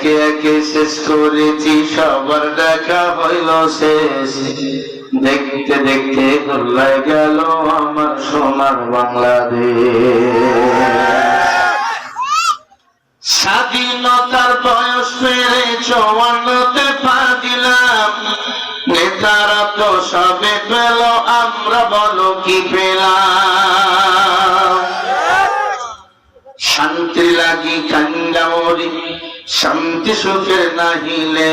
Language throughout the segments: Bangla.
একে একে শেষ করেছি, সবার দেখা হইল শেষ। দেখতে দেখতে গোল্লায় গেল আমার সোনার বাংলাদেশ। স্বাধীনতার বয়স পেরে 54তে পা দিলাম, নেতারা তো সবে পেল, আমরা বলো কি পেলাম? শান্তি লাগি কান্দা মরি, শান্তি সুখের নাহিলে,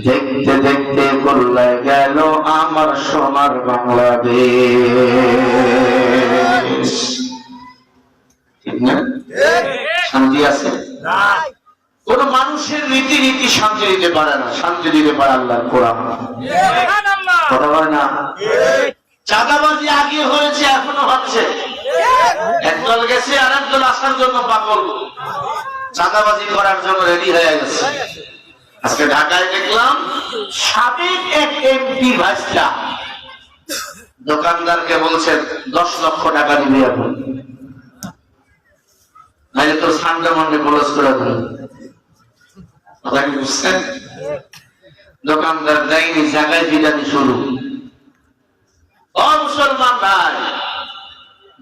দেখতে দেখতে গোল্লায় গেল আমার সোনার বাংলাদেশ। ঠিক না? শান্তি আছে? কোন মানুষের রীতিনীতি শান্তি দিতে পারে না, শান্তি দিতে পারে আল্লাহর কোরআন। কথা বলে না? চাঁদাবাজি আগে হয়েছে, এখনো হচ্ছে। একদল গেছে আর একদল আসার জন্য পাগল, চাঁদাবাজি করার জন্য রেডি হয়ে গেছে। আজকে ঢাকায় দেখলাম সাবেক এক এমপি ভাইসটা দোকানদারকে বলছেন 10 লক্ষ টাকা দিবে এখন, নাহলে তোর সান্ডা মন্ডে ক্লোজ করে দেবে। কথা কি বুঝছেন? দোকানদার দেয়নি, জায়গায় বিদানি শুরু। ও মুসলমান ভাই,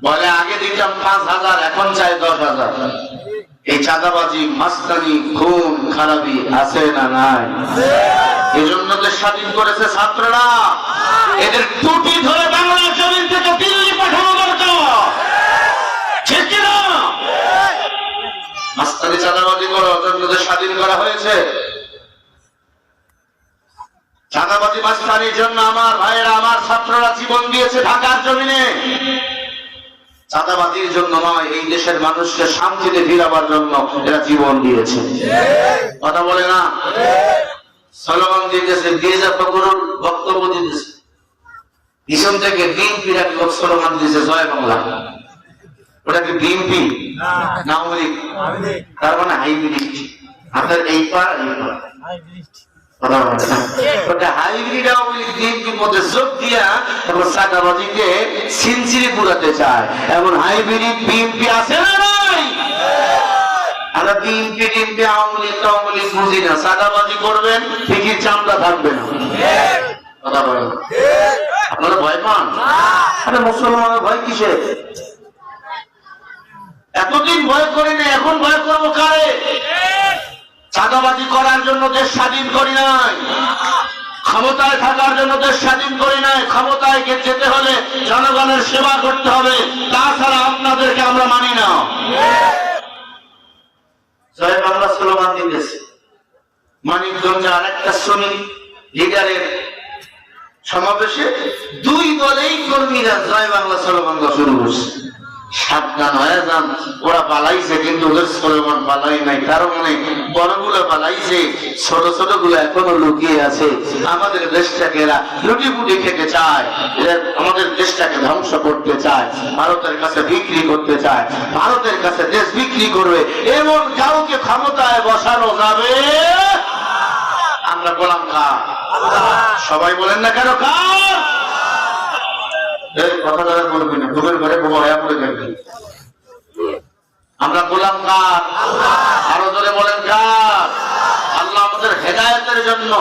বলে আগে দিতাম 5,000, এখন চাই 10,000। এই চাঁদাবাজি, মাস্তানি, খুন খারাপি আছে না নাই? এই জন্য তো স্বাধীন করেছে ছাত্ররা। এদের টুটি ধরে বাংলার জমিন থেকে দিল্লি পাঠানো দরকার, ঠিক না? মাস্তানি চাঁদাবাজি করো, জন্য স্বাধীন করা হয়েছে। চাঁদাবাজি মাস্তানির জন্য আমার ভাইয়েরা, আমার ছাত্ররা জীবন দিয়েছে ঢাকার জমিনে। চাঁদাবাজির জন্য নয়, এই দেশের মানুষকে শান্তিতে ফিরাবার জন্য এরা জীবন দিয়েছে। কথা বলে না? স্লোগান দিতেছে, গির্জা ফখরুল বক্তব্য দিতেছে, পিছন থেকে বিএনপির এক লোক স্লোগান দিয়েছে জয় বাংলা। ওটা কি বিএনপি না আওয়ামী লীগ? তার মানে হাইব্রিড। আপনার এই পার হাইব্রিড আওয়ামী লীগ বিএনপির মধ্যে যোগ দিয়া তারপর চাঁদাবাজিকে সিনসিরি পুরাতে চায়। এমন হাইব্রিড বিএনপি আছে না নাই? আমরা বিএনপি টিএমপি আওয়ামী লীগ বুঝি না। চাঁদাবাজি করবেন ঠিকই, চামড়া থাকবে না। কথা বলেন, আপনারা ভয় পান? আরে মুসলমানের ভয় কিসে? এতদিন ভয় করি না, এখন ভয় করবো কারে? চাঁদাবাজি করার জন্য দেশ স্বাধীন করি নাই, ক্ষমতায় থাকার জন্য দেশ স্বাধীন করি নাই। ক্ষমতায় যেতে হলে জনগণের সেবা করতে হবে, তাছাড়া আপনাদেরকে আমরা মানি না। জয় বাংলা স্লোগান দিতেছে। মানিকগঞ্জে আরেকটা শ্রমিক লিডারের সমাবেশে 2 দলেই কর্মীরা জয় বাংলা স্লোগান শুরু করছে। সাবধান হয়ে যান, ওরা পালাইছে কিন্তু ওদের স্লোগান পালাই নাই। কারণ বড়গুলো পালাইছে, ছোট ছোট গুলো এখনো লুকিয়ে আছে। আমাদের দেশটাকে এরা লুটিপুটি খেতে চায়, আমাদের দেশটাকে ধ্বংস করতে চায়, ভারতের কাছে বিক্রি করতে চায়। ভারতের কাছে দেশ বিক্রি করবে এমন কাউকে ক্ষমতায় বসানো যাবে? আমরা গোলাম কার? সবাই বলেন না কেন কার? কথা দ্বারা বলবি না, ঘুমের ঘরে বোমা হয়ে পড়ে যাবে। আমরা গোলাম কার? আরো জোরে বলেন কার? আল্লাহ আমাদের হেদায়েতের জন্য,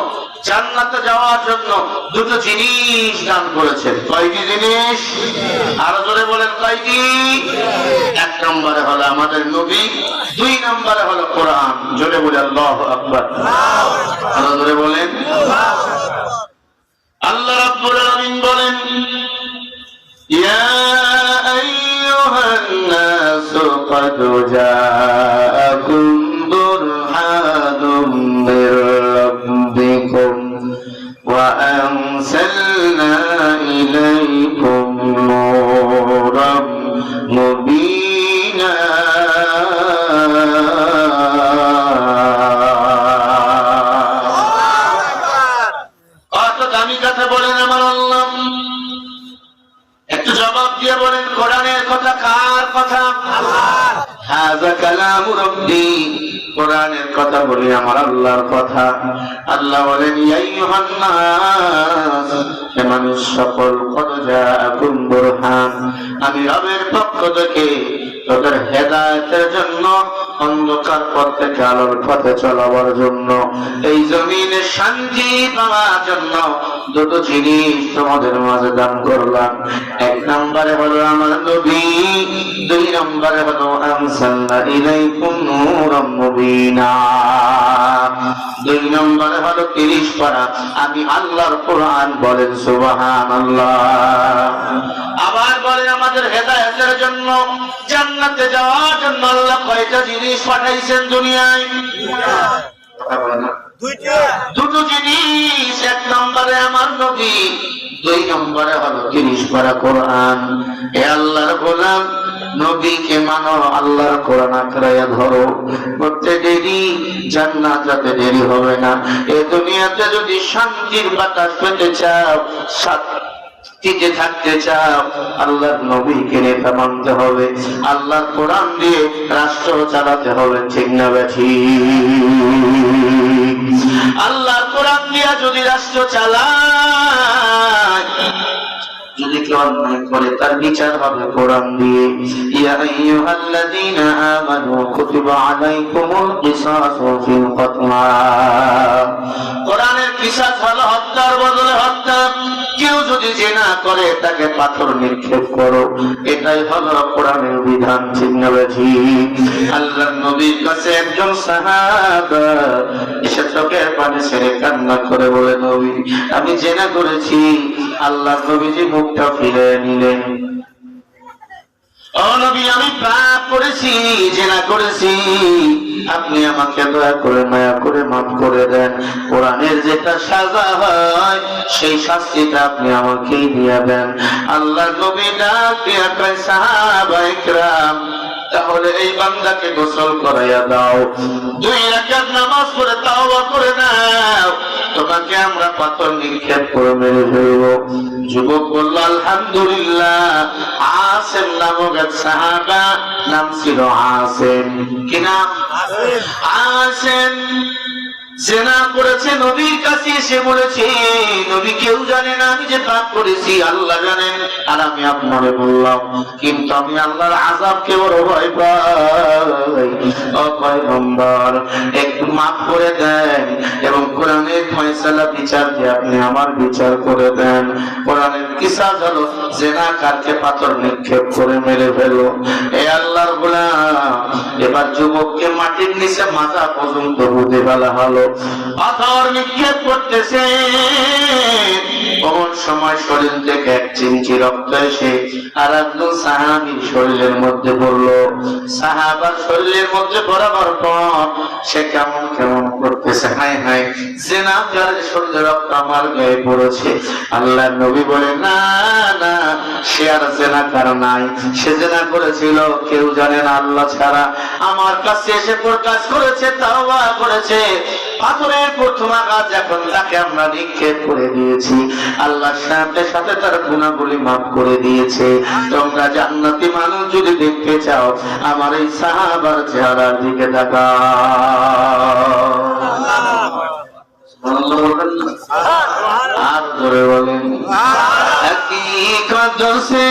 জান্নাতে যাওয়ার জন্য 2টো জিনিস দান করেছেন। কয়টি জিনিস? আরো জোরে বলেন কয়টি? 1 নম্বরে হলো আমাদের নবী, 2 নম্বরে হলো কোরআন। জোরে বলে আল্লাহু আকবার। আরো জোরে বলেন। আল্লাহ রাব্বুল আলামিন বলেন, يا أيها الناس قد جاءكم برهان من ربكم وأنزلنا إليكم نورا مبينا কত দামি কথা বলেন আমার আল্লাহ। একটু জবাব দিয়ে বলেন, কোরআনের কথা কার কথা? হাযা কোরআনের কথা বলি, আমার আল্লাহর কথা। আল্লাহ বলেন ইয়া আইয়ুহান নাস, হে মানুষ সকল, কদ জাআকুম বুরহান, আমি রবের পক্ষ থেকে তোদের হেদায়েতের জন্য, অন্ধকার পথ থেকে আলোর পথে চলাবার জন্য, এই জমিনে শান্তি পাওয়ার জন্য দুটো জিনিস তোমাদের মাঝে দান করলাম। এক নম্বরে হলো আমার নবী, দুই নম্বরে হলো আনসালনা ইলাইকুম নূরাম মুবিনা, দুই নম্বরে হলো 30 পারা আমি আল্লাহর কোরআন। বলেন সুবহানাল্লাহ। আবার বলেন আমাদের হেদায়েতের জন্য, জান্নাতে যাওয়ার জন্য আল্লাহ কয়টা জিনিস পাঠাইছেন দুনিয়ায়? দুটো জিনিস। এক নম্বরে আমার নবী, দুই নম্বরে হলো 30 পারা কোরআন। এ আল্লাহর গোলাম, নবীকে মানো, আল্লাহর কোরআন আঁকড়াইয়া ধরো, করতে দেরি জান্নাত যাতে দেরি হবে না। এই দুনিয়াতে যদি শান্তির বাতাস পেতে চাও, টিকে থাকতে চাও, আল্লাহর নবীকে নেতা মানতে হবে, আল্লাহর কোরআন দিয়ে রাষ্ট্র চালাতে হবে। ঠিক না বেঠিক? আল্লাহর কোরআন দিয়া যদি রাষ্ট্র চালায়, যদি কেউ অন্যায় করে তার বিচার হবে কোরআন দিয়ে। ইয়া আইয়ুহাল্লাযীনা আমানু কুতিবা আলাইকুমুল কিসাসু ফিল কতলা, কোরআনের কিসাস হলো হত্যার বদলে হত্যা। কেউ যদি জিনা করে তাকে পাথর নিক্ষেপ করো, এটাই হলো কোরআনের বিধান। ঠিক না বেঠিক? আল্লাহর নবীর কাছে একজন সাহাবা এসে চোখের পানি ছেড়ে কান্না করে বলে, নবী আমি জিনা করেছি। আল্লাহর নবীজি মুখটা ফিরে নিলেন। ও নবী আমি পাপ করেছি, জিনা করেছি, আপনি আমাকে দয়া করে মায়া করে মাফ করে দেন। কোরআনের যেটা সাজা হয় সেই শাস্তিটা আপনি আমাকেই দিয়ে দেন। আল্লাহর নবী ডাক দিয়া কয়, সাহাবায়ে কেরাম তাহলে এই বান্দাকে গোসল করাইয়া দাও, 2 রাকাত নামাজ পড়ে তাওবা করে নাও, তোমাকে আমরা পাথর নিক্ষেপ করে মেরে ফেলবো। যুবক বলল আলহামদুলিল্লাহ। আসেম নামক এক সাহাবা, নাম ছিল আসেম। কি নাম? আসেম। জিনা করেছে, নবীর কাছে এসে বলেছে, নবী কেউ জানে না আমি যে পাপ করেছি, আল্লাহ জানেন, আর আমি আপনারে বললাম, কিন্তু আমি আল্লাহর আযাবকে বড় ভয় পাই। ও পয়গম্বর একটু মাফ করে দেন এবং কোরআনের ফয়সালা বিচার দিয়ে আপনি আমার বিচার করে দেন। কোরআনের কিসাস হলো জিনাকারকে পাথর নিক্ষেপ করে মেরে ফেলো। এ আল্লাহর গোলাম, এবার যুবককে মাটির নিচে মাথা পর্যন্ত পুঁতে ফেলা হলো, পাথর নিক্ষেপ করতেছে। কোন সময় শরীর থেকে 1 চিমটি রক্ত এসে আর একজন সাহাবীর শরীরের মধ্যে পড়লো। সাহাবার শরীরের মধ্যে পড়াবার পর সে কেমন কেমন করতেছে, হায় হায় জিনাকারের শরীরে রক্ত আমার গায়ে পড়েছে। আল্লাহর নবী বলে, না না, সে আর জিনাকার নাই, সে জিনা করেছিল কেউ জানে না আল্লাহ ছাড়া। আমার কাছে এসে প্রকাশ করেছে, তাওবা করেছে। পাথরের প্রথম আঘাত যখন তাকে আমরা নিক্ষেপ করে দিয়েছি, আল্লাহর সাথে সাথে তার গুনাহগুলি মাফ করে দিয়েছে। তোমরা জান্নাতি মানুষ যদি দেখতে চাও, আমার এই সাহাবার চেহারার দিকে তাকাও। আর ধরে বলেন, हकीकत से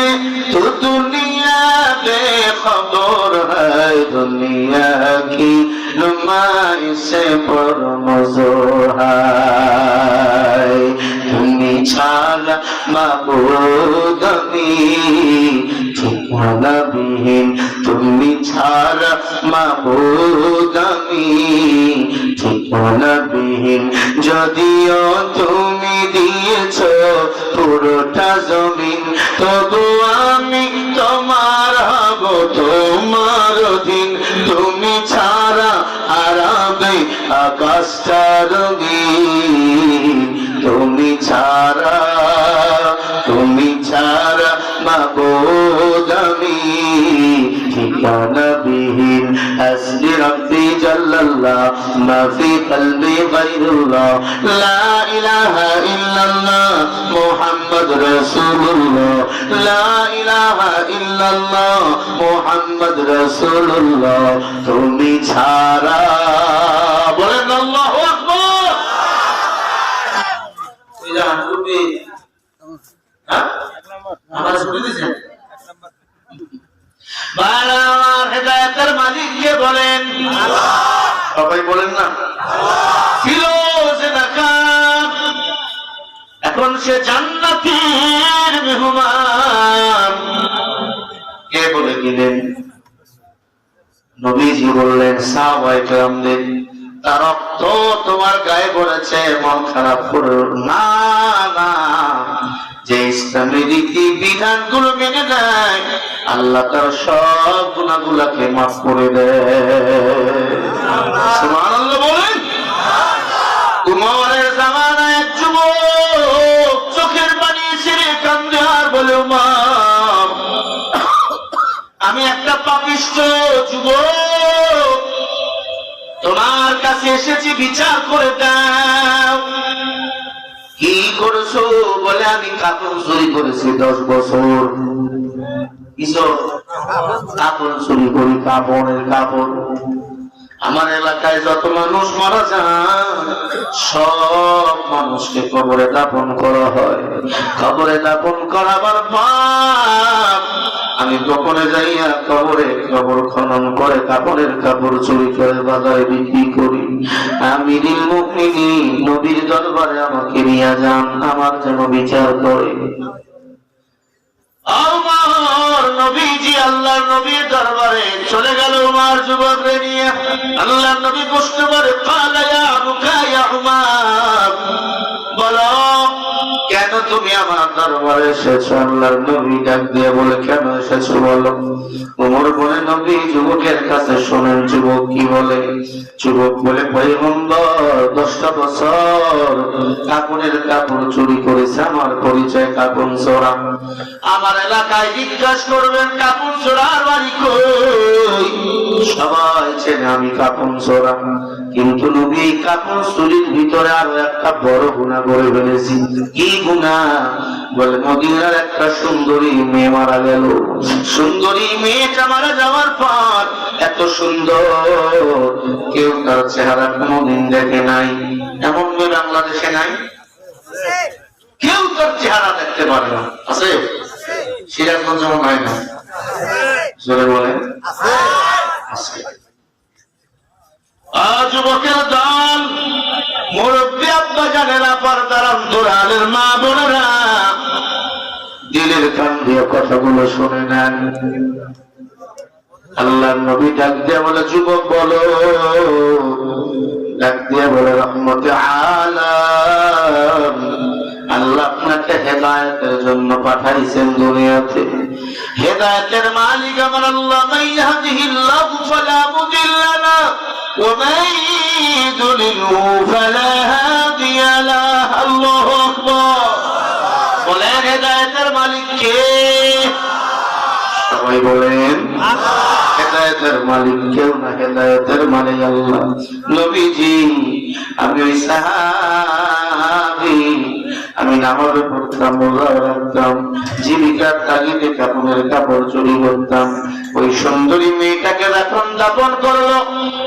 तो दुनिया बेखबर है, दुनिया की नुमाइश पर मज़ूर है। তুমি ছাড়া মাবুদ আমি ঠিকানাবিহীন, তুমি ছাড়া মাবুদ আমি ঠিকানাবিহীন। যদিও তুমি দিয়েছ পুরোটা জমিন, তবু আমি তোমার হব, তোমার অধীন। তুমি ছাড়া হারাবে আকাশটা রঙিন, তুমি ছাড়া মাবুদ আমি ঠিকানাবিহীন। হাসবি রব্বি জাল্লাল্লাহ মা ফি কলবি গায়রুল্লাহ, লা ইলাহা ইল্লাল্লাহ মুহাম্মদ রাসূলুল্লাহ, লা ইলাহা ইল্লাল্লাহ মুহাম্মদ রাসূলুল্লাহ। তুমি ছাড়া ছিল জেনাকার, এখন সে জান্নাতের মেহমান। কে বলে দিলেন? নবীজি বললেন সাহাবায়ে কেরামদের, তার রক্ত তোমার গায়ে পড়েছে, মন খারাপ করো না। না, যে ইসলামী রীতি বিধান গুলো মেনে নেয় আল্লাহ তার সব গুনাহগুলোকে মাফ করে দেয়। সুবহানাল্লাহ বলেন। উমরের জামানায় এক যুবক চোখের পানি ছেড়ে কান্দে আর বলে, উমর, আমি একটা পাপিষ্ঠ যুবক, তোমার কাছে এসেছি, বিচার করে দাও। কি করেছো? বলে, আমি কাপড় চুরি করেছি 10 বছর। কাপড় চুরি করি, কাপড়ের কাপড়। আমার এলাকায় যত মানুষ মারা যায় সব মানুষকে কবরে দাফন করা হয়। কবরে দাফন করাবার পর আমি গোপনে যাইয়া কবরে কবর খনন করে কাপড়ের কাপড় চুরি করে বাজারে বিক্রি করি। আমিরুল মুমিনিন নবীর দরবারে আমাকে নিয়ে যান, আমার যেন বিচার করে। উমর নবীজি আল্লাহর নবীর দরবারে চলে গেল। উমর যুবকরে নিয়ে আল্লাহর নবী প্রশ্ন করে, ক্বালা ইয়া আবুকা ইয়া উমর, বলো কেন তুমি আমার দরবারে এসেছো? আল্লাহর নবী ডাক দিয়ে বলে, কেন এসেছো বলো। উমর বলে, নবী যুবকের কাছে শোনেন। যুবক কি বলে? যুবক বলে, পয়গম্বর 10টা বছর কাপড়ের কাপড় চুরি করেছে, আমার পরিচয় কাপড় চোরা। আমার এলাকায় জিজ্ঞাসা করবেন কাপড় চোরার বাড়ি কই, সবাই চেনে আমি কাপড় চোরা। কিন্তু নবী কাপড় চুরির ভিতরে আরো একটা বড় গুনাহ করে ফেলেছি। কি গুনাহ? বলে, মদিনার একটা সুন্দরী মেয়ে মারা গেল। সুন্দরী মেয়েটা মারা যাওয়ার পর এত সুন্দর কেউ তার চেহারা কোনোদিন দেখে নাই। এমন মেয়ে বাংলাদেশে নাই, কেউ তার চেহারা দেখতে পারে না। আছে? সিরাজগঞ্জ যেমন হয় না, জোরে বলে আছে। যুবকের দল, মুরব্বী আব্বা জানেরা, পর্দার অন্তরালের মা বোনেরা, দিলের কান দিয়ে কথাগুলো শুনে নেন। আল্লাহর নবী ডাক দিয়ে বলে, যুবক বলো। ডাক দিয়ে বলে, রহমতে আলাম, আল্লাহ আপনাকে হেদায়েতের জন্য পাঠাইছেন দুনিয়াতে। হেদায়েতের মালিক আমার আল্লাহ। মান ইয়াহদিহিল্লাহু ফালা মুদিল্লা লাহু ওয়া মান ইউদ্লিলহু ফালা হাদিয়া লাহু। আল্লাহু আকবার। বলেন, হেদায়েতের মালিক কে? সবাই বলেন, হেদায়েতের মালিক কেউ না, হেদায়েতের মালিক আল্লাহ। নবীজি, আমি ওই সাহাবী, আমি নামাজ পড়তাম, রোজা রাখতাম, জীবিকার তাগিদে কাপড়ের কাপড় চুরি করতাম। ওই সুন্দরী মেয়েটাকে যখন দাফন করলো,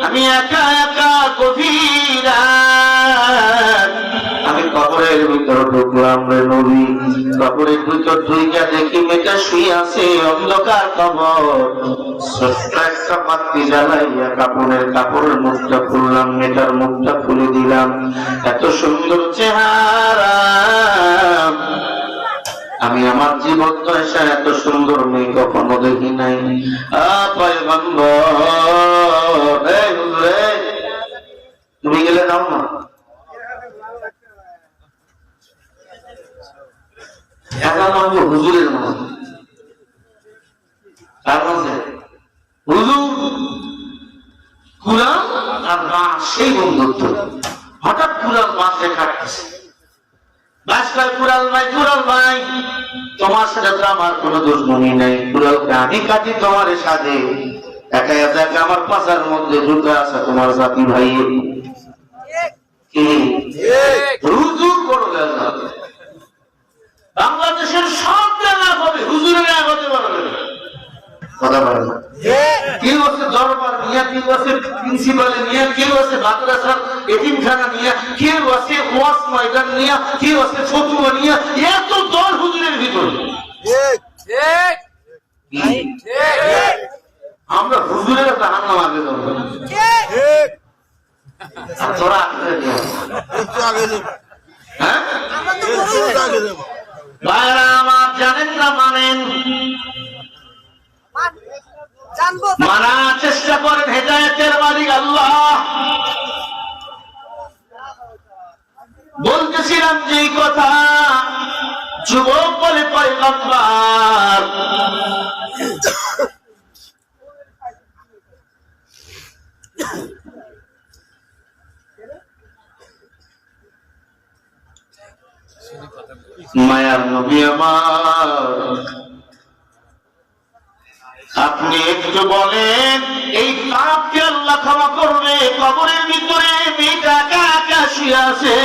আমি একা একা গভীর রাত আমি কবরের ভিতর ঢুকলাম। রে নবী, কবরের ভিতর ঢুইকা দেখি মেয়েটা শুয়ে আছে, অন্ধকার কবর। ছোট্ট একটা বাতি জ্বালাইয়া কাপড়ের মুখটা খুললাম, মেয়েটার মুখটা খুলে দিলাম। এত সুন্দর চেহারা, আমি আমার জীবন দশা এত সুন্দর মেয়ে কখনো দেখি নাই। তুমি গেলে নাও না, হুজুরের মাঝে, তার মাঝে হুজুর কুরআন আর বাঁশ, সেই বন্ধুত্ব। হঠাৎ কুরআন বাঁশে কাটতেছে, বাস ভাই কুড়াল ভাই, তোমার সাথে তো আমার কোনো দুশ্মনী নেই। কুড়ালকে আমি কাটি তোমার সাথে, একা একা আমার পাশার মধ্যে ঢুকে আছে তোমার জাতি ভাই। হুজুর বড় বাংলাদেশের সব জায়গা হবে, হুজুরের এক হতে পারবে কথা বলে না। কেউ আছে দরবার নিয়ে, কেউ আছে প্রিন্সিপালে নিয়ে, কেউ আছে মাদ্রাসার এতিমখানা নিয়ে, কেউ আছে ওয়াজ ময়দান নিয়ে, কেউ আছে ফতুয়া নিয়ে। এত দল হুজুরের ভিতরে। আমরা হুজুরের জাহান্নাম আগে যাবো। আর তোরা হ্যাঁ ভাইরা আমার জানেন না মানেন মানার চেষ্টা করেন হেদায়েতের মালিক আল্লাহ। বলতেছিলাম যে কথা যুবক বলে পয়গম্বর মায়ার নবী আমার, আপনি একটু বলেন এই পাপকে আল্লাহ ক্ষমা করবে? কবরের ভিতরে মেয়েটা কাকা শুয়ে আছে,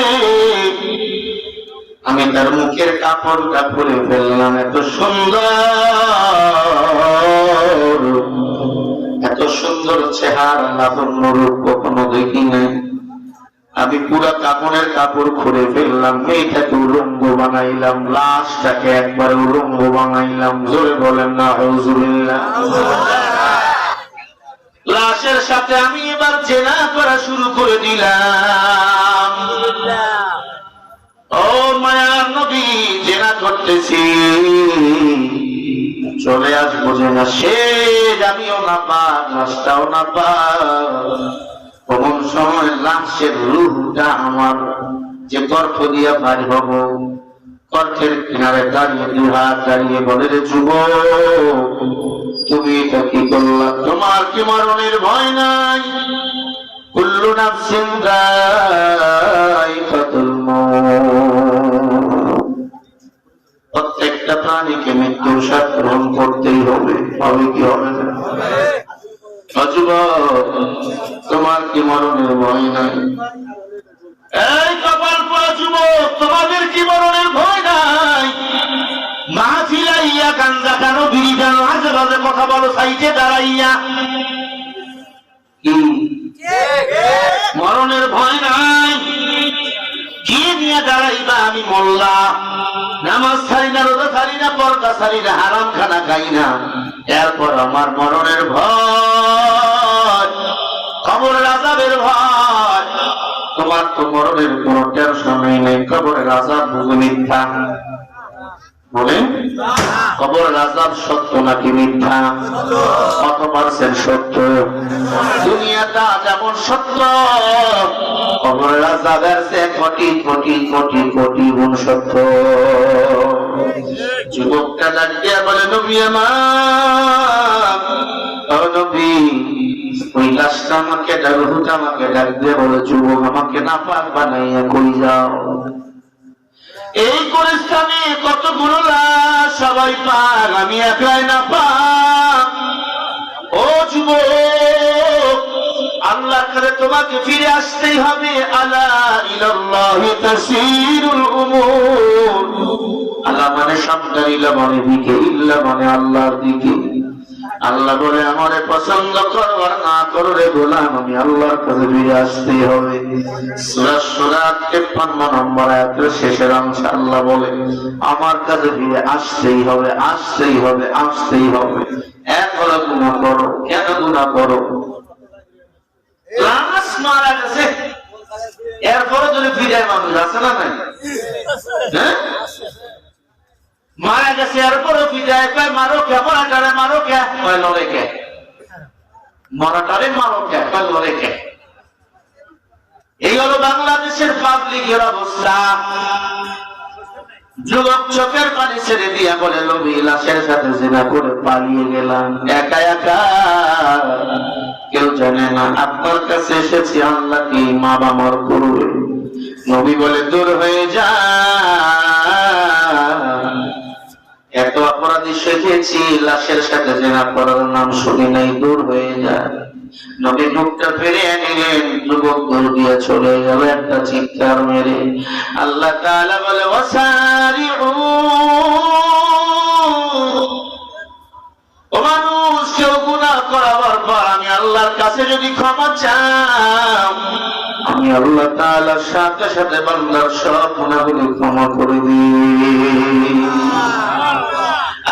আমি তার মুখের কাপড়টা খুলে ফেললাম, এত সুন্দর এত সুন্দর চেহারা লাবণ্য রূপ কখনো দেখি নাই। আমি পুরা কাপড়ের কাপড় খুলে ফেললাম, মেয়েটাকে উলঙ্গ বানাইলাম, লাশটাকে একবার উলঙ্গ বানাইলাম। জোরে বলেন না আউযুবিল্লাহ। লাশের সাথে আমি এবার জেনা করা শুরু করে দিলাম। ও মায়ার নবী, জেনা করতেছি, চলে আসবো জেনা শেষ, আমিও না পাক, লাশটাও না পাক। কোন সময় লাশের রূহটা আমার যে গর্ভ দিয়া পার হব, গর্ভের কিনারে দাঁড়িয়ে দুই হাত দাঁড়িয়ে বলে, রে যুবক তুমি এটা কি করলা? তোমার কি মরণের ভয় নাই? কুল্লু নাফসিন যায়িকাতুল মউত, প্রত্যেকটা প্রাণীকে মৃত্যুর স্বাদ গ্রহণ করতেই হবে। হবে কি হবে না? যুবক তোমার কি মরণের ভয় নাই? এই কপাল পোড়া যুবক, তোমাদের কি মরণের ভয় নাই? মাহফিলাইয়া গাঞ্জা কেন, বিড়ি কেন, আজে বাজে কথা বলো সাইডে দাঁড়াইয়া, কি মরণের ভয় নাই? কি নিয়ে দাঁড়াইবা? আমি মোল্লা, নামাজ ছাড়ি না, রোজা ছাড়ি না, পর্দা ছাড়ি না, হারাম খানা খাই না, এরপর আমার মরণের ভয়, কবরের আযাবের ভয়। তোমার তো মরণের কোন টেনশনই নেই, কবরের আযাব বুঝি মিথ্যা? বলেন কবরের আযাব সত্য নাকি মিথ্যা? কত পার্সেন্ট সত্য? দুনিয়াটা যেমন সত্য, কবরের আযাবের চেয়ে কোটি কোটি কোটি কোটি গুণ সত্য। যুবকটা ডাক দিয়া বলে, নবী আমার, ও নবী, ওই লাশটা আমাকে রূহটা আমাকে ডাক দিয়ে বলে, যুবক আমাকে নাপাক বানাইয়া কই যাও? এই পরিস্থানে কতগুলো লাশ, সবাই পাক, আমি একলাই নাপাক। ও যুবক, আল্লাহর কাছে তোমাকে ফিরে আসতেই হবে। আলা ইলাল্লাহি তাসিরুল উমুর, আল্লাহ মানে সামনে, ইলা মানে দিকে, ইল্লা মানে আল্লাহর দিকে। আল্লাহ বলে, আমারে পছন্দ করো আর না করো রে গোলাম, আমি আল্লাহর কাছে ফিরে আসতেই হবে। সূরা সূরা 53 নম্বর আয়াতের শেষের অংশে আল্লাহ বলে, আমার কাছে ফিরে আসতেই হবে, আসতেই হবে, আসতেই হবে। এরপরে গুনাহ করো, কেন গুনাহ করো? লাশ মারা গেছে, এরপরে যদি ফিরে মানুষ আছে না নাই? হ্যাঁ, মারা গেছে এরপরে বিদায় পায়, মারো কে? মরাটারে মারো কে? লড়ে কে? মরাটারে মারো কে? লড়ে কে? এই হলো বাংলাদেশের পাবলিকের অবস্থা। যুবক চোখের পানি ছেড়ে দিয়া বলে, নবী লাশের সাথে জিনা করে পালিয়ে গেলাম একা একা, কেউ জানে না, আপনার কাছে এসেছি, আল্লাহ কি মা বাবার করবে? নবী বলে, দূর হয়ে যা, এত অপরাধী শিখেছি, লাশের সাথে জিনা করার নাম শুনি নাই, দূর হয়ে যায়। নবী মুখটা ফিরিয়ে নিলেন, যুবক দূর দিয়ে চলে গেল একটা চিৎকার মেরে। আল্লাহ তাআলা বলে, ওয়াসারিউ, ও মানুষ, কেউ গুনাহ করার পর আমি আল্লাহর কাছে যদি ক্ষমা চাও, আমি আল্লাহ তাআলার সাথে সাথে বান্দার সব গুনাহগুলো ক্ষমা করে দিই।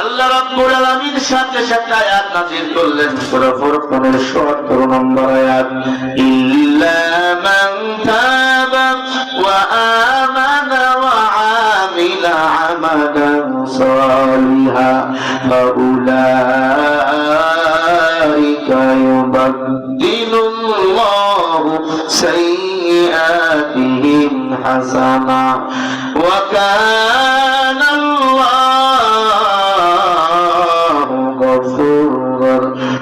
আল্লাহ রাব্বুল আলামিন সাথে সাথে আয়াত নাযিল করলেন, সূরা ফুরকানের ৭৭ নম্বর আয়াত, إلا من تاب وآمن وعمل عملا صالحا فأولئك يبدل الله سيئاتهم حسنا وكان الله غفورا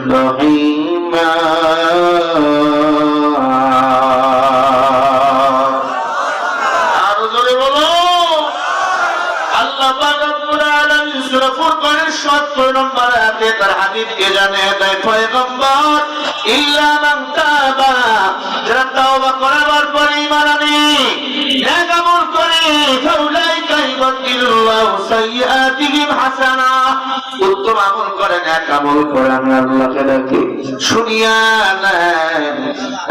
رحيما উত্তম আমল করেন, এক আমল করে আমি আল্লাহকে ডাকি শুনিয়া নেন।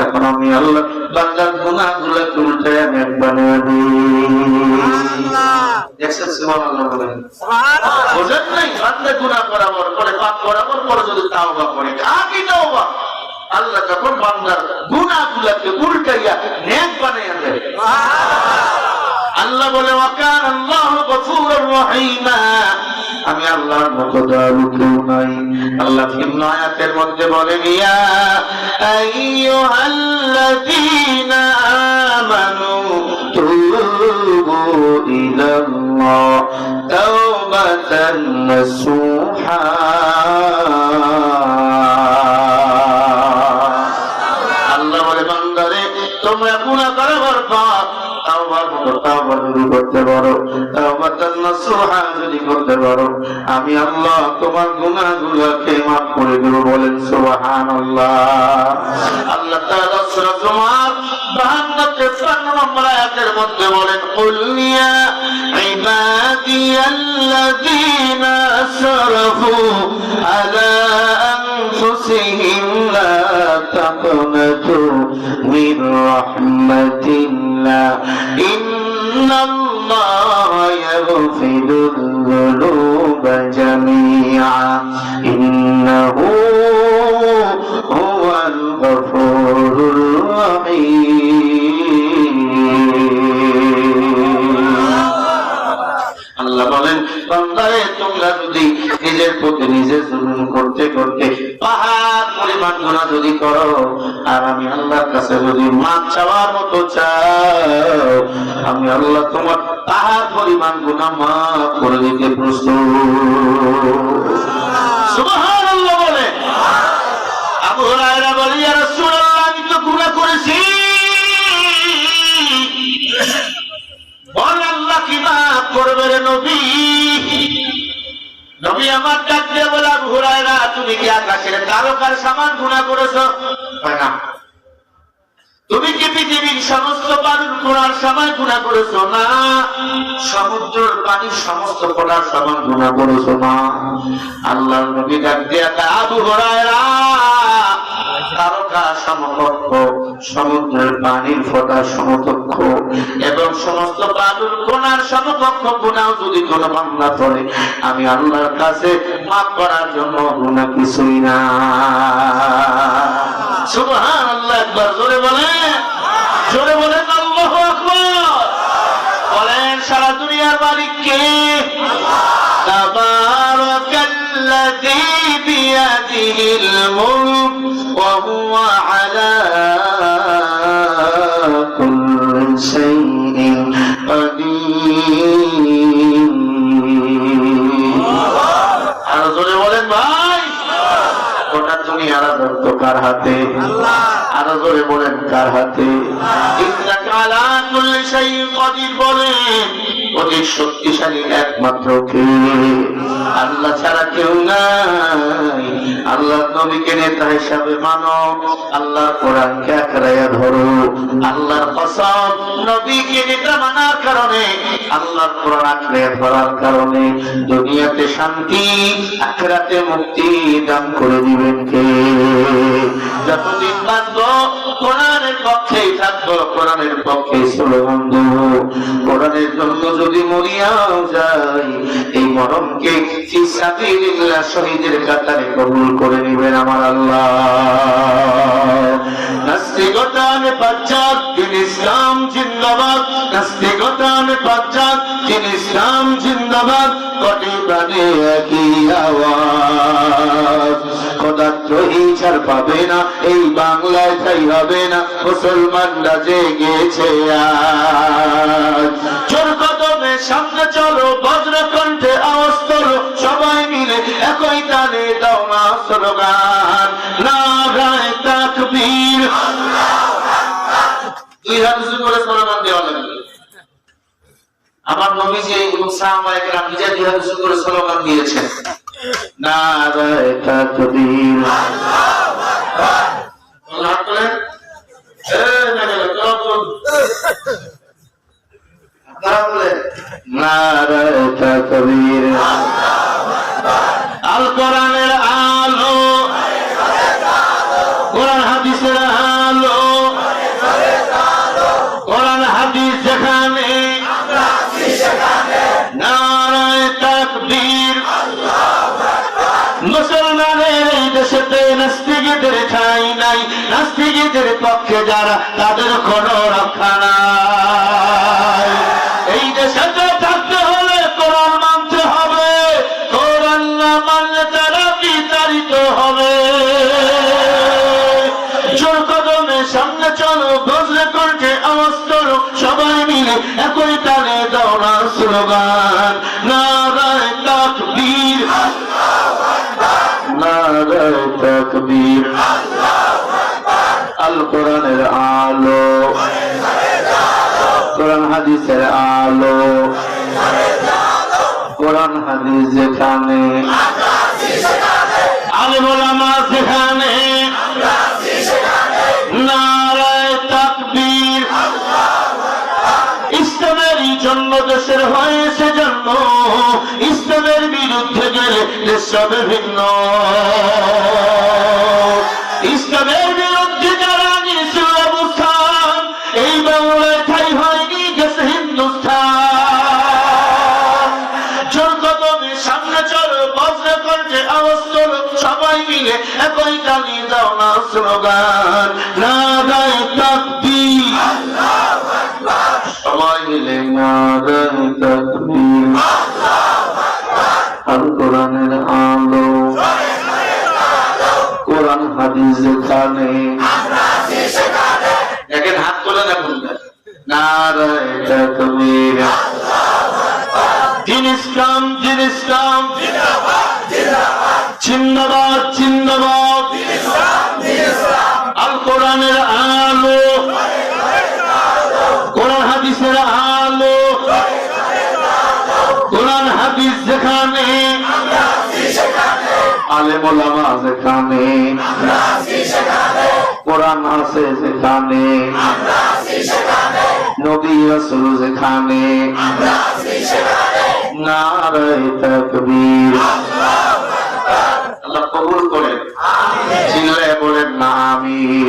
এখন আমি আল্লাহ বান্দার গুনাহগুলোকে উল্টে আমি এক বানিয়ে দিই। দেখছেন সুবহানাল্লাহ বলেন, বোঝেন নাই? বান্দা গুনাহ করার পরে, পাপ করার পরে যদি তাওবা করে, আগে তাওবা আল্লাহ যখন বান্দার গুনাহগুলোকে উল্টাইয়া নেক বানিয়ে দেয়। আল্লাহ বলে ওয়াকান আল্লাহু গফুরুর রহিমা, আমি আল্লাহর মতো দয়ালু কেউ নাই। আল্লাহ ভিন্ন আয়াতের মধ্যে বলেন ইয়া আইয়ুহাল্লাযীনা আমানু তুবু ইলাল্লাহ তাওবাতান নাসুহা। আল্লাহ বলে বান্দারে তোমরা গুনাহ করার পর করতে পারো, যদি করতে পারো, আমি আল্লাহ তোমার গুনাহগুলোকে মাফ করে দেব। বলেন সুবহানাল্লাহ। আল্লাহ তাআলা সূরা জুমার 52 নম্বর আয়াতের মধ্যে বলেন কুল ইয়া ইবাদিয়াল্লাযীনা আসরাফু আলা আনফুসিহিম লা তাকনাতু মির রাহমাতিল্লাহ ইন্নাল্লাহা ইয়াগফিরুয যুনুবা জামিআ ইন্নাহু হুয়াল গফুরুর রহিম। আল্লাহ বলেন বান্দারে তোমরা যদি নিজের প্রতি নিজে জুলুম করতে করতে পাহাড় পরিমাণ গুনাহ যদি করো, আর আমি আল্লাহর কাছে যদি মাফ চাওয়ার মতো চাও, আমি আল্লাহ তোমার পাহাড় পরিমাণ গুনাহ মাফ করে দিতে প্রস্তুত। সুবহানাল্লাহ বলে। আবু হুরায়রা বলে ইয়া রাসূলুল্লাহ আমি তো গুনাহ করেছি, আল্লাহ কি মাফ করবে রে নবী? নবী আমার ডাক দিয়ে বলে আবু হুরায়রা তুমি কি আকাশের তারকার সমান গুনাহ করেছো? না। তুমি কি পৃথিবীর সমস্ত পানির ফোঁটার সমান গুনাহ করেছো? না। সমুদ্রের পানির সমস্ত ফোঁটার সমান গুনাহ করেছো? না। আল্লাহর নবী ডাক দিয়ে আবু হুরায়রা তারকা সমকক্ষ, সমুদ্রের পানির ফোঁটার সমকক্ষ এবং সমস্ত বালুর কোণার সমকক্ষ গুনাহ যদি কোন বান্দা করে, আমি আল্লাহর কাছে মাফ করার জন্য গুনাহ কিছুই না। সুবহানাল্লাহ। একবার জোরে বলেন, জোরে বলেন আল্লাহু আকবার। বলেন সারা দুনিয়ার মালিক কে? তাবারাকাল্লাযী বিয়াদিহিল মুলক ওয়া হুয়া আলা কুল্লি শাইইন কাদির। আর জোরে বলেন ভাই, গোটা দুনিয়ার রাজত্ব কার হাতে? আরো জোরে বলেন কার হাতে? ইন্নাকা আলা কুল্লি শাইইন কাদির বলেন অধিক শক্তিশালী একমাত্র কে? আল্লাহ ছাড়া কেউ নাই। আল্লাহর নবীকে নেতা হিসাবে মানো, আল্লাহর কোরআনকে আঁকড়াইয়া ধরো। আল্লাহর কসম, নবীকে নেতা মানার কারণে, আল্লাহর কোরআন আঁকড়াইয়া ধরার কারণে দুনিয়াতে শান্তি, আখিরাতে মুক্তি দান করে দিবেন কে? যতদিন বাঁচবো কোরআনের পক্ষেই থাকবো, কোরআনের পক্ষেই স্লোগান দেবো। কোরআনের জন্য যদি মরিয়াও যাই, এই মরণকে ফি সাবিলিল্লাহ শহীদের কাতারে কবুল করে নেবেন আমার আল্লাহ। নাস্তিকতা মে পাঁচাত দিন ইসলাম জিন্দাবাদ, নাস্তিকতা মে পাঁচাত দিন ইসলাম জিন্দাবাদ, কোটি প্রাণে একই আওয়াজ। খোদাদ্রোহী ছাড় পাবে না এই বাংলায়, তাই হবে না মুসলমানরা জেগেছে আজ। জোর কদমে সামনে চলো, বজ্র কণ্ঠে আওয়াজ তোলো, সবাই মিলে একই তালে দাও না স্লোগান, নারায়ে তাকবীর। দুই হাত উঁচু করে স্লোগান দেওয়া লাগবে। আমার নবীজি এবং সাহাবায়ে কেরাম নিজে দুই হাত উঁচু করে স্লোগান দিয়েছেন, নারায়ে তাকবীর, আল্লাহু আকবার। হাত তোলেন, নারায়ে তাকবীর, আল্লাহু আকবার। আল কোরআনের আলো, কোরআন হাদিসের আলো, কোরআন হাদিস যেখানে নারায়ে তাকবীর, আল্লাহু আকবার। মুসলমানের এই দেশেতে নাস্তিকদের ঠাঁই নাই, নাস্তিকদের পক্ষে যারা তাদের কোনো রক্ষা নাই। এই দেশেতে থাকতে হলে কোরআন মানতে হবে, কোরআন না মানলে তারা বিতাড়িত হবে। জোর কদমে সামনে চলো, বজ্র কণ্ঠে আওয়াজ তোলো, সবাই মিলে একই তালে দাও না স্লোগান, নারায়ে তাকবীর, আল্লাহু আকবার, নারায়ে তাকবীর, আল্লাহু আকবার। আল কোরআনের আলো, কোরআন হাদিসের আলো, কোরআন হাদিস যেখানে, আলেম ওলামা যেখানে, নারায়ে তাকবীর, ইসলামের জন্য দেশের হয়েছে জন্ম, ইসলামের বিরুদ্ধে গেলে দেশ হবে ভিন্ন। ইসলামের বিরুদ্ধে যারা নিয়েছিল অবস্থান, এই বাংলায় ঠাই হয়নি গেছে হিন্দুস্থান। জোর কদমে সামনে চলো, বজ্র কণ্ঠে আওয়াজ তোলো, সবাই মিলে একই তালি দাও না স্লোগান, নারায়ে তাকবীর, আল্লাহু আকবার। সবাই মিলে নারায়ে তাকবীর, আল্লাহু আকবার। আল কোরআনের আলো, কোরআন হাদিস যেখানে, দেখেন হাত তোলে না কোনটা, নারায়ে তাকবীর, আল্লাহু আকবার। দিন ইসলাম, দিন ইসলাম জিন্দাবাদ, জিন্দাবাদ, জিন্দাবাদ, জিন্দাবাদ, দিন ইসলাম, দিন ইসলাম। আল কোরআনের আলো, কোরআন হাদিসের আলো, কোরআন হাদিস যেখানে, আলেম ওলামা যেখানে, কোরআন আছে যেখানে, নবী রাসূল যেখানে, নারায়ে তাকবীর, আল্লাহু আকবার। আল্লাহ কবুল করেন, আমিন। চিল্লায়ে বলেন না আমিন।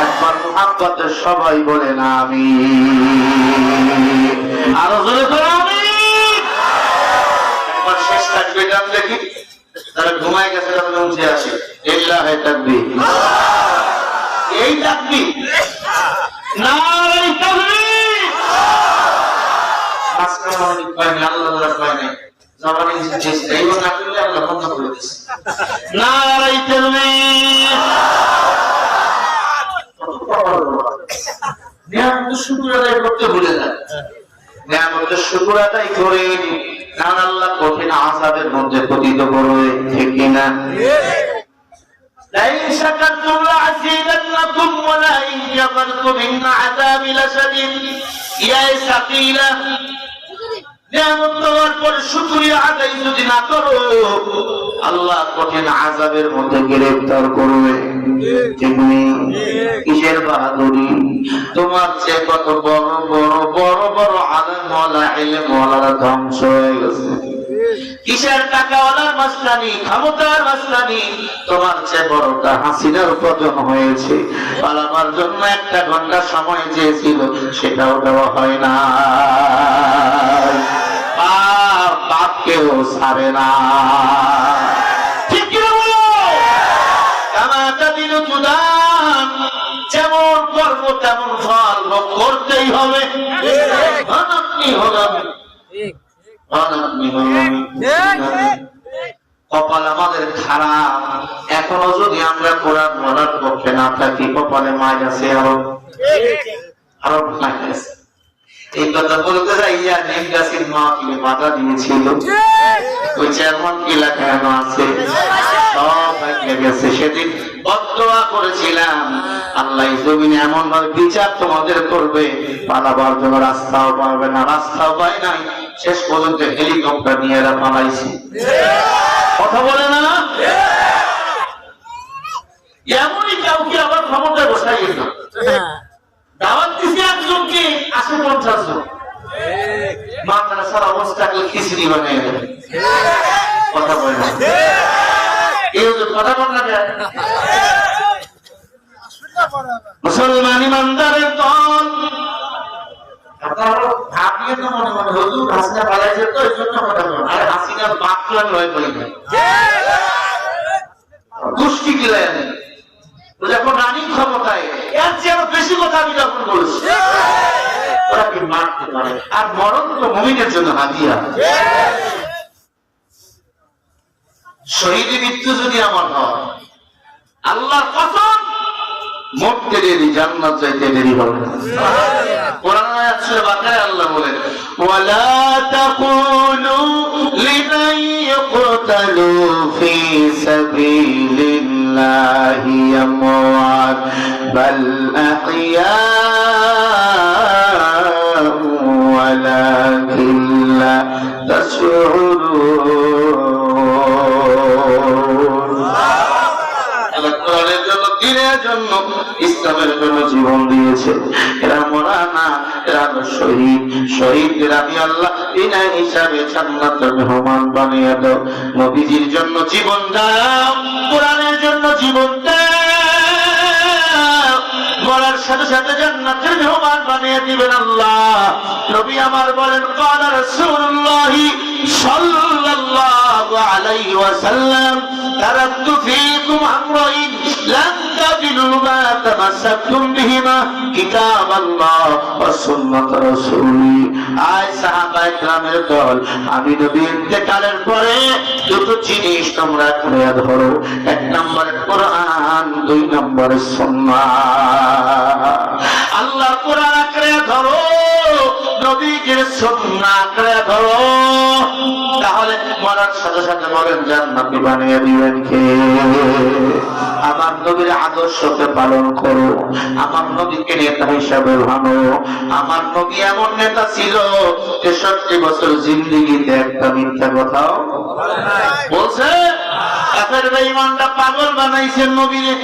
একবার মুহাব্বতে সবাই বলেন আমিন, আরো জোরে করে আমিন। একবার শেষ থাকবে গান দেখি, তারা ঘুমায় গেছে, তারা উঠে আসে, ইল্লাহে তাকবীর, এই তাকবীর, নারায়ে তাকবীর। আজকে অনেক পায়নি, আল্লাহ পায়নি, জবানে যে এইও না করলে আল্লাহ বন্ধ করে দিয়েছে, নারায়ে তাকবীর। নিয়ামতের শুকর আদায় করতে ভুলে যায়, নিয়ামতের শুকর আদায় করে, কারণ আল্লাহ কঠিন আযাবের মধ্যে পতিত করবে, ঠিক কিনা? لئن شكرتم لأزيدنكم ولئن كفرتم إن عذابي لشديد। يا ثقيلة নিয়ামত দেওয়ার পরে শুকরিয়া আদায় যদি না করো, আল্লাহ কঠিন আযাবের মধ্যে গ্রেফতার করবে, ঠিক নেই? কিসের বাহাদুরি? তোমার চেয়ে কত বড় বড় বড় বড় আলেম ওয়ালা ইলম ওয়ালারা ধ্বংস হয়ে গেছে। কিসের টাকাওয়ালার মাস্তানি, ক্ষমতার মাস্তানি, তোমার চেয়ে বড়টা হাসিনার পতন হয়েছে। পালাবার জন্য 1 ঘন্টা সময় চেয়েছিল, সেটাও দেওয়া হয় না। বাপকে কেউ ছাড়ে না। ঠিক কিনা বলো? কামাতা দিন তুদান, যেমন কর্ম তেমন ফল ভোগ করতেই হবে। আপনি হলাম কপাল আমাদের খারাপ, এখনো যদি আমরা কোরআন বলার পক্ষে না থাকি, কপালে মায় আছে আরো মায় আছে। এই কথা বলতে যাইয়া নিম গাছের মাহফিলে বাধা দিয়েছিল, ওই চেয়ারম্যান এলাকায় আছে সব গেছে। সেদিন বদদোয়া করেছিলাম, আল্লাহ জমিনে এমন ভাবে বিচার তোমাদের করবে, পালাবার জন্য রাস্তাও পাবে না, রাস্তাও পায় নাই, শেষ পর্যন্ত হেলিকপ্টার নিয়ে এরা পালাইছে। কথা বলে না? এমনই কাউকে আবার ক্ষমতায় বসাই গেল, দাওয়াত দিছে একজনকে ৮০-৫০ জন, মাদ্রাসার অবস্থা খিচড়ি বানিয়ে দেবে। কথা বলে না? এই কথা বল না, মুসলমান ইমানদারের দল। আপনি তো মনে মনে হুজুর হাসিনা পালাইছে তো এই জন্য কথা বলেন, আর হাসিনা বাকলান নয় বলি না, গোষ্ঠী কিলায় যখন রানী ক্ষমতায় এর চেয়ে আরো বেশি কথা আমি যখন বলছি, ওরা কি মারতে পারে? আর মরণ তো মুমিনের জন্য হাদিয়া। শহীদ মৃত্যু যদি আমার হয়, আল্লাহর কসম মরতে দেরি, জান্নাত যাইতে দেরি হবে না। কোরআন আয়াত সূরা বাকারায় আল্লাহ বলেন, ওয়ালা তাকুলু লিমান ইয়াকতালু ফি সাবিলিল্লাহি আমওয়াত বাল আহইয়া ওয়ালাকিন লা তাশউরুন। জন্য ইসলামের জন্য জীবন দিয়েছে, এরা মরা না, এরা শহীদ। শহীদদের আমি আল্লাহ বিনা হিসাবে জান্নাতের মেহমান বানিয়ে দাও। নবীজির জন্য জীবন দাও, কোরআনের জন্য জীবন দাও, মরার সাথে সাথে জান্নাতের মেহমান বানিয়ে দিবেন আল্লাহ। নবী আমার বলেন, ক্বালা রাসূলুল্লাহ সাল্লাল্লাহু আলাইহি ওয়াসাল্লাম, তারাকতু ফীকুম আমরাইন লান তাদিলু মা তামাসসাকতুম বিহিমা কিতাবাল্লাহ ওয়া সুন্নাত রাসূলি। আয় সাহাবায়ে কেরামের দল, আমি নবী ইন্তেকালের পরে দুটো জিনিস তোমরা করে ধরো, এক নম্বরে কোরআন, দুই নম্বরে সুন্নাহ। আল্লাহর কোরআন আঁকড়ে ধরো, নবীজির সুন্নাহ আঁকড়ে ধরো, তাহলে মরার সাথে সাথে বলেন জান্নাতি বানিয়ে দিবেন কে? আমার নবীর আদর্শকে পালন করো, আমার নবীকে নেতা হিসাবে ভানো। আমার নবী এমন নেতা ছিল ৬৩ বছর জিন্দেগিতে একটা মিথ্যা কথাও বলছে। কাফের বেঈমানরা পাগল বানাইছেন নবীরে,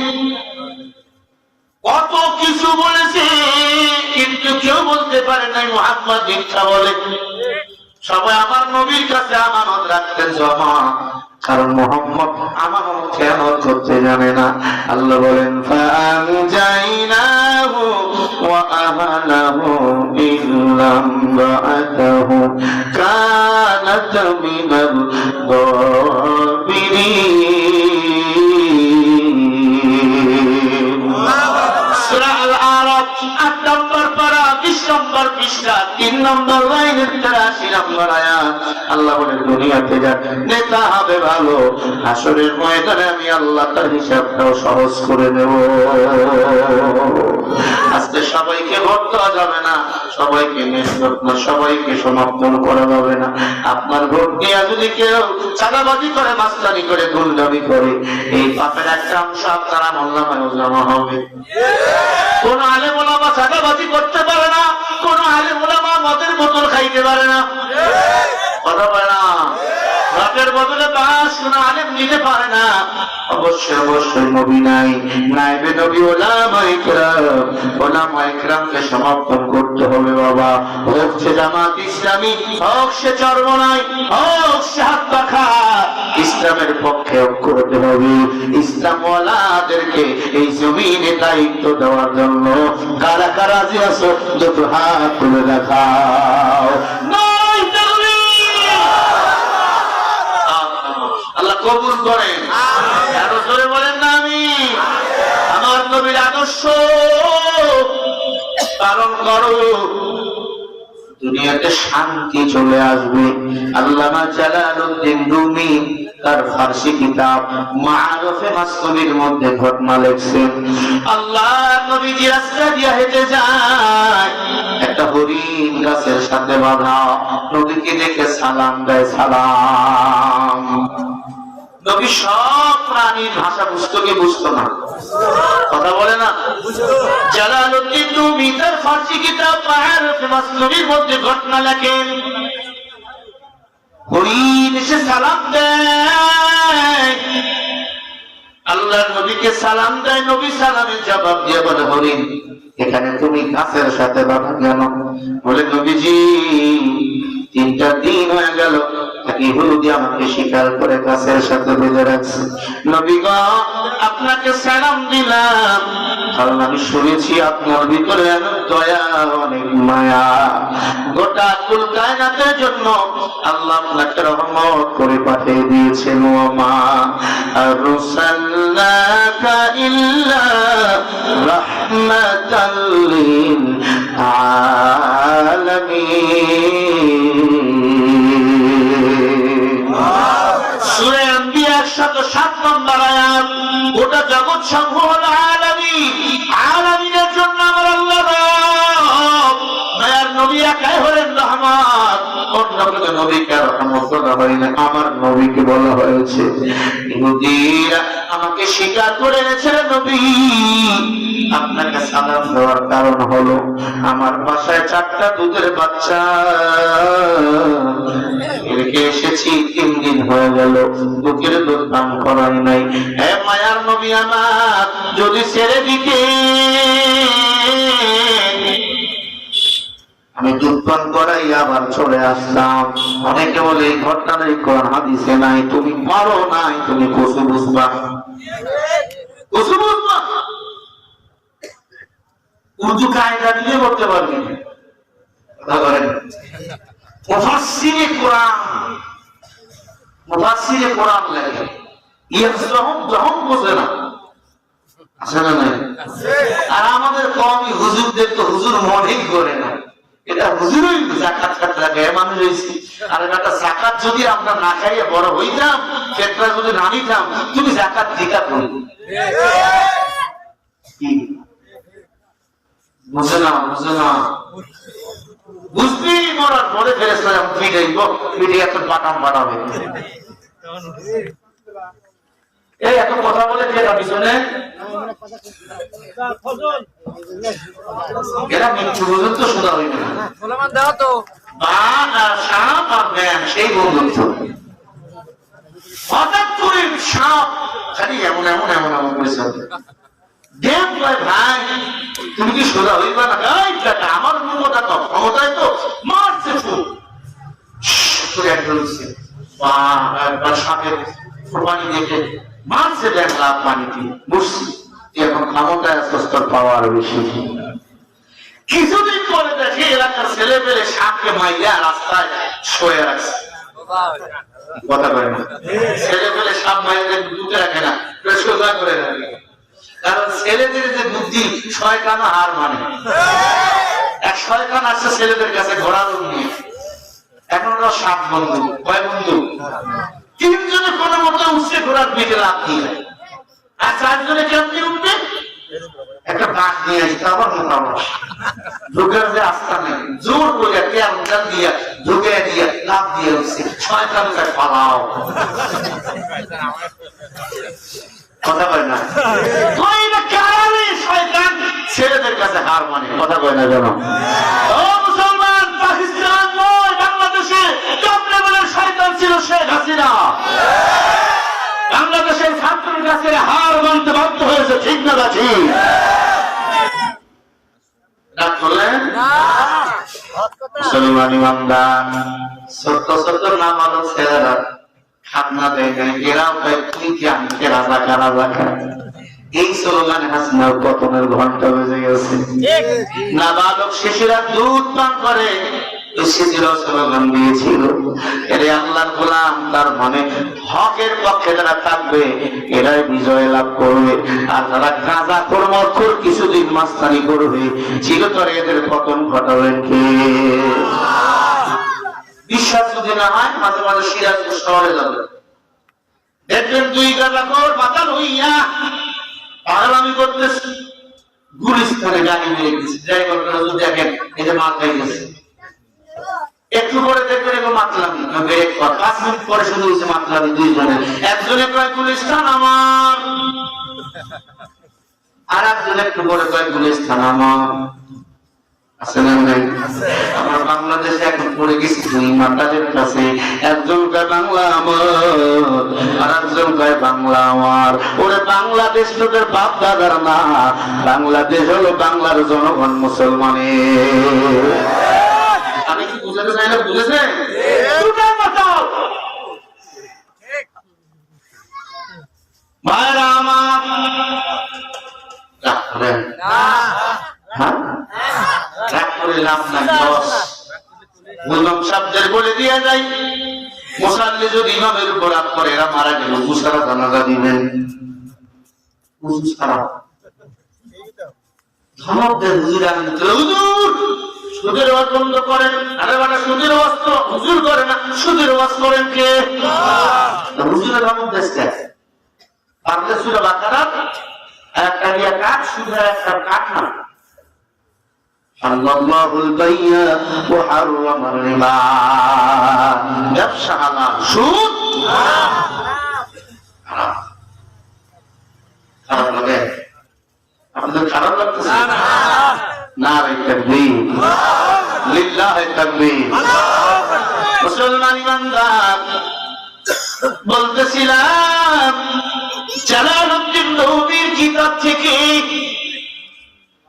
কত কিছু বলেছে, কিন্তু কেউ বলতে পারে নাই মুহাম্মদ মিথ্যা বলে। সবাই আমার নবীর কাছে আমানত রাখতেন জমা, কারণ মুহাম্মদ আমানত খেয়ানত করতে জানে না। আল্লাহ বলেন, ফাআনজাইনাহু ওয়া আহলাহু ইল্লা ইমরাআতাহু কানাত মিনাল গাফিরিন। সূরা আল-আরাফ ৮ নম্বর পারা ২০ নম্বর পৃষ্ঠা ৩ নম্বর লাইনের ৮৩ নম্বর আয়াত। আল্লাহ বলেন, দুনিয়াতে যা নেতা হবে ভালো, হাসরের ময়দানে আমি আল্লাহ তার হিসাবটাও সহজ করে দেব। আজকে সবাইকে ভোট দেওয়া যাবে না, সবাইকে সবাইকে সমর্থন করা যাবে না। আপনার ভোট নিয়ে যদি কেউ চাঁদাবাজি করে, মাস্তানি করে, গুন্ডামি করে, এই পাপের একটা অংশ আপনার আমলনামায় জমা হবে। কোন আলেম ওলামা চাঁদাবাজি করতে পারে না, কোন আলেম ওলামা মদের বোতল খাইতে পারে না। কথা বলে না, রাতের বদলে বাস কোন আলেম নিতে পারে না। অবশ্যই অবশ্যই নবী নাই, নাইবে নবী ওলামায়ে কেরাম, ওলামায়ে কেরামকে সমর্থন করতে হবে বাবা। হোক সে জামাত ইসলামী, হোক সে চরমনাই, হোক সে হাত পাখা, ইসলামের পক্ষে করতে হবে। ইসলামওয়ালাদেরকে এই জমিনে দায়িত্ব দেওয়ার জন্য কারা কারা রাজি আছো, দুটো হাত তুলে দেখাও। কবুল করেন। আরো জোরে বলেন না আমি। আমার নবীর আদর্শ পালন করো, দুনিয়াতে শান্তি চলে আসবে। আল্লামা জালালউদ্দিন রুমি তার ফারসি কিতাব মাআরিফে মাসনুবির মধ্যে ঘটনা লিখছেন। আল্লাহ নবীজি রাস্তা দিয়ে হেঁটে যায়, একটা হরিণ গাছের সাথে বাঁধা, নবীকে দেখে সালাম দেয়। সালাম। নবী সব প্রাণীর ভাষা বুঝতো কি বুঝতো না? কথা বলে না। জালালউদ্দিন রুমি তার ফারসি কিতাব মাআরিফে মাসনুবির মধ্যে ঘটনা লেখেন, হরিণ এসে সালাম দেয়, আল্লাহর নবীকে সালাম দেয়। নবী সালামের জবাব দিয়ে বলে, হরিণ এখানে তুমি গাছের সাথে বাঁধা কেন? বলে, নবীজি 3টা দিন হয়ে গেল ইহুদি আমাকে শিকার করে গাছের সাথে বেঁধে রাখছে। নবী গো, আপনাকে সালাম দিলাম কারণ আমি শুনেছি আপনার ভিতরে অনেক দয়া, অনেক মায়া। গোটা কুল কায়নাতের জন্য আল্লাহ আপনাকে রহমত করে পাঠিয়ে দিয়েছেন। ওয়া মা আরসালনাকা ইল্লা রাহমাতাল লিল আলামিন। সূরা আম্বিয়া 107 নম্বর আয়াত। গোটা জগৎ সমূহ হলো আলামিন, আলামিনের জন্য আমার আল্লাহ রব। দয়ার নবী একাই হলেন রহমত, অন্য কোনো নবীকে রহমত বলা হয়নি, আমার নবীকে বলা হয়েছে। ইহুদিরা আমাকে স্বীকার করে এনেছে নবী। আপনাকে সালাম দেওয়ার কারণ হলো আমার বাসায় 4টা দুধের বাচ্চা রেখে এসেছি, 3 দিন হয়ে গেল, বুকের দুধ পান করাই নাই। হে মায়ার নবী আমার, যদি ছেড়ে দিতে আমি দুধ পান করাই আবার চলে আসতাম। অনেকে বলে এই ঘটনাটা কোরআন হাদিসে নাই, তুমি পারো নাই, তুমি কসু বুঝবা, কসু বুঝবা। উর্দু কায়দা দিয়ে বলতে পারবি মুফাসসিরে কোরআন, মুফাসসিরে কোরআন লাগে, যখন বোঝে না, আছে না নাই? আর আমাদের কওমি হুজুরদের তো হুজুর মনেই করে না, এটা হুজুরই যাকাত খাত লাগে মানুষ হয়েছি। আর একটা যাকাত যদি আমরা না খাইয়ে বড় হইতাম, ফেতরা যদি না নিতাম, তুমি যাকাত দিতা করি বুঝে না, বুঝে না, বুঝবি মরার পরে ফেরেশতা যখন ফিরাইব, ফিরে একটা বাটাম বাড়াবে। এই এত কথা বলে কে না পিছনে? এরা মৃত্যু পর্যন্ত শোনা হইবে না। বাঘ আর সাপ আর ব্যাং সেই বন্ধুত্ব। হঠাৎ করে সাপ খালি এমন এমন এমন এমন করেছে, দেখ ভাই তুমি কি সোজা হইবা না? আমার ক্ষমতা তো ক্ষমতায় তো মারছে সাপের কোরবানি দেখে মারছে, দেখলাম পানি দিয়ে বুঝছি এখন ক্ষমতায় সুস্থ পাওয়ার বেশি। কিছুদিন পরে দেখে এলাকার ছেলে পেলে সাপকে মাইয়া রাস্তায় শোয়ে রাখছে। কথা বলে না, ছেলে পেলে সাপ মাইয়া দুটো রাখে না, সোজা করে রাখে। কারণ ছেলেদের যে বুদ্ধি শয়তানও হার মানে। এক শয়তান আসছে ছেলেদের কাছে ঘোড়া রূপ নিয়ে, এখন ওরা সাপ বন্ধু, কয় বন্ধু? 3 জনে কোনো মতো উঠছে ঘোড়ার পিঠে লাফ দিয়ে, আর 4 জনে কেমনি উঠবে? একটা বাঘ নিয়ে আসছে, আবার মোটামুটি ঢুকের যে আস্থা নেই, জোর করে তেল দিয়া ঢুকে দিয়ে লাফ দিয়ে উঠছে। শয়তান পালাও, কথা কয় না, শয়তান ছেলেদের কাছে হার মানে। কথা কয় না যেন মুসলমান, পাকিস্তান নয়, বাংলাদেশে শয়তান ছিল শেখ হাসিনা। বাংলাদেশের ছাত্রের কাছে হার মানতে বাধ্য হয়েছে, ঠিক না? গাছি মুসলমান ইমানদার ছোট্ট ছোট্ট নাম আলো ছেলেরা খাতনা দেয় নাই, এরাও তুই কি আমি রাজা কারা রাখা। এই স্লোগানে হাসিনার পতনের ঘন্টা বেজে গেছে। নাবালক শিশুরা দুধ পান করে, স্লোগান দিয়েছিল, এরে আল্লাহর গোলাম, তার মানে হকের পক্ষে যারা থাকবে এরাই বিজয় লাভ করবে, আর যারা গাঁজা কর্মখোর কিছুদিন মাস্তানি করবে চিরতরে এদের পতন ঘটাবেন কে? বিশ্বাস যদি না হয় মাঝে মাঝে সিরাজপুর শহরে যাবে, দেখবেন দুই গাঁজাখোর বাতাল হইয়া পাগলামি করতেছে, গুলিস্তানে গাড়ি মেরে গেছে, যাই করবেন দেখেন এই যে মাল খাই গেছে, একটু পরে দেখবেন এগুলো মাতলামি, 5 মিনিট পরে শুরু হয়েছে মাতলামি দুইজনের, একজনে কয় গুলিস্তান আমার, আর একজন একটু পরে কয় গুলিস্তান আমার। আছে না নাই? আমার বাংলাদেশে এখন পড়ে গেছি দুই মাতাদের কাছে, একজন কয় বাংলা আমার, আর একজন কয় বাংলা আমার। ওরে বাংলাদেশ তোদের বাপ দাদার না, বাংলাদেশ হলো বাংলার জনগণ মুসলমানের। আমি কি বুঝাতে চাই না? বুঝেছেন? মায়েরা আমার রাগ করেন না, হ্যাঁ রাগ করে লাভ নাই। মুসলমান শব্দের বলে দিয়া যায়, মুসাল্লি যদি ইমামের উপর রাগ করে এরা মারা গেল মুসারা জানাজা দিবেন, ধমক দেন হুজুর, সুদের ওয়াজ বন্ধ করেন। আরে বাবা সুদের ওয়াজ তো হুজুর করে না, সুদের ওয়াজ করেন কে? হুজুরের ধমক দেশকে পারলে সূরা বাকারা একটা দিয়া কাট, সুদের একটা কাট না। আল্লাহুল বাইয়া ওয়া হারামার রিবা, ব্যবসা হালাল, সুদ হারাম। খারাপ লাগে? আপনাদের খারাপ লাগতেছে? নারে তাকবীর, লিল্লাহি তাকবীর। মুসলমান ইমানদার, বলতেছিলাম জালালউদ্দিন নবীর কিতাব থেকে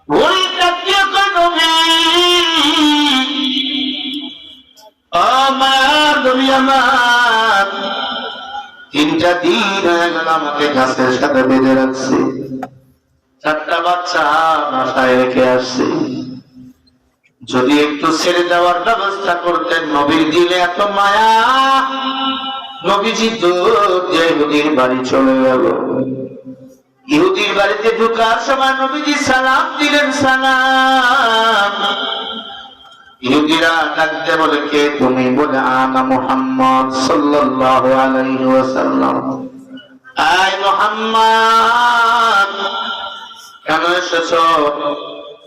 ওই তাকিয়া কই নবী, আমার নবী আমার 3টা দিন হয়ে গেল আমাকে গাছের সাথে বেঁধে রাখছে, 4টা বাচ্চা বাসায় রেখে আসছে, যদি একটু ছেড়ে দেওয়ার ব্যবস্থা করতেন। নবীর দিলে এত মায়া, নবীজি দৌড় দিয়ে ইহুদির বাড়ি চলে গেল। ইহুদির বাড়িতে ঢোকার সময় নবীজি সালাম দিলেন, সালাম। ইহুদিরা ডাকতে বলে কে তুমি? বলে আনা মুহাম্মদ সাল্লাল্লাহু আলাইহি ওয়াসাল্লাম। আয় মুহাম্মদ, কেন এসেছো?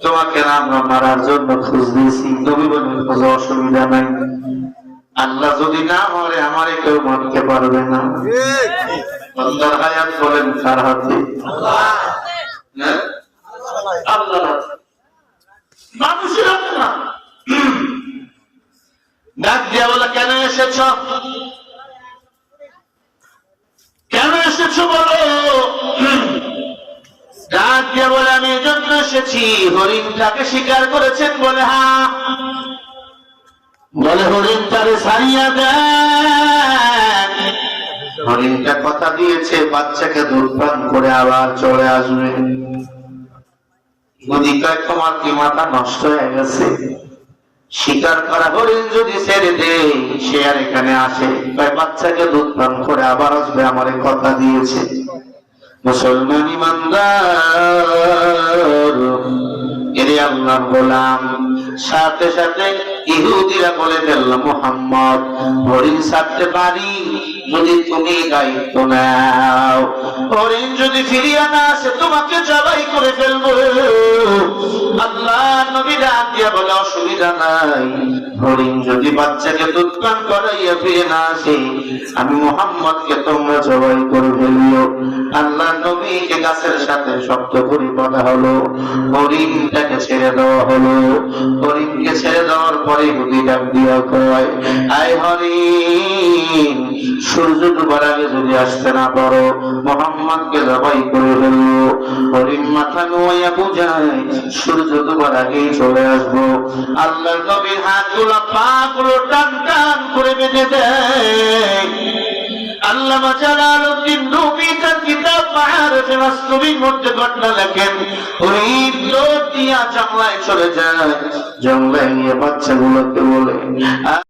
তোমাকে আমরা মারার জন্য খোঁজ দিয়েছি। নবী বলেন কোনো অসুবিধা নাই, আল্লাহ যদি না মরে আমারে কেউ মারতে পারবে না। আল্লাহর হায়াত বলেন কার হাতে? আল্লাহর হাতে, মানুষের হাতে না। ডাক দিয়া বলে কেন এসেছ? কেন এসেছ বলো? ডাক দিয়া বলে আমি এজন্য এসেছি, হরিণটাকে শিকার করেছেন। বলে হ্যাঁ। বলে হরিণটারে ছাড়িয়া দেন। হরিণটা কথা দিয়েছে বাচ্চাকে দুধ পান করে আবার চলে আসবে। নদী কয় তোমার কি মাথা নষ্ট হয়ে গেছে? শিকার করা হরিণ যদি ছেড়ে দেয় সে আর এখানে আসে? বাচ্চাকে দুধ পান করে আবার আসবে, আমারে কথা দিয়েছে। মুসলমান ইমানদার, এরে আল্লাহর গোলাম, সাথে সাথে ইহুদিরা বলে ফেলল মুহাম্মদ হরিণ ছাড়তে পারি যদি তুমি দায়িত্ব নাও। হরিণ যদি ফিরিয়ে না আসে তোমাকে জবাই করে ফেলবো। আল্লাহ নবী ডাক দিয়া বলে অসুবিধা নাই, হরিণ যদি বাচ্চাকে দুধ পান করাইয়া ফিরে না আসে আমি মুহাম্মদকে তোমরা জবাই করে ফেলিও। আল্লাহ নবীকে গাছের সাথে শক্ত করে বাঁধা হলো, হরিণটাকে ছেড়ে দেওয়া হলো। হরিণকে ছেড়ে দেওয়ার পরে ইহুদি ডাক দিয়া কয় আয় হরিণ, সূর্য ডুবার আগে যদি আসতে না পারো মুহাম্মদকে জবাই করে ফেলবো। হরিণ মাথা নোয়া বুঝায় সূর্য ডুবার আগেই চলে আসবো। আল্লাহ নবীর হাতগুলো পা গুলো টান টান করে বেঁধে দেয়। আল্লামা জালালউদ্দিন রুমি তার কিতাব মাআরিফে বাস্তবিক মধ্যে ঘটনা লেখেন, হরিফ দৌড় দিয়া জঙ্গলায় চলে যায়, জঙ্গলায় নিয়ে বাচ্চাগুলোকে বলে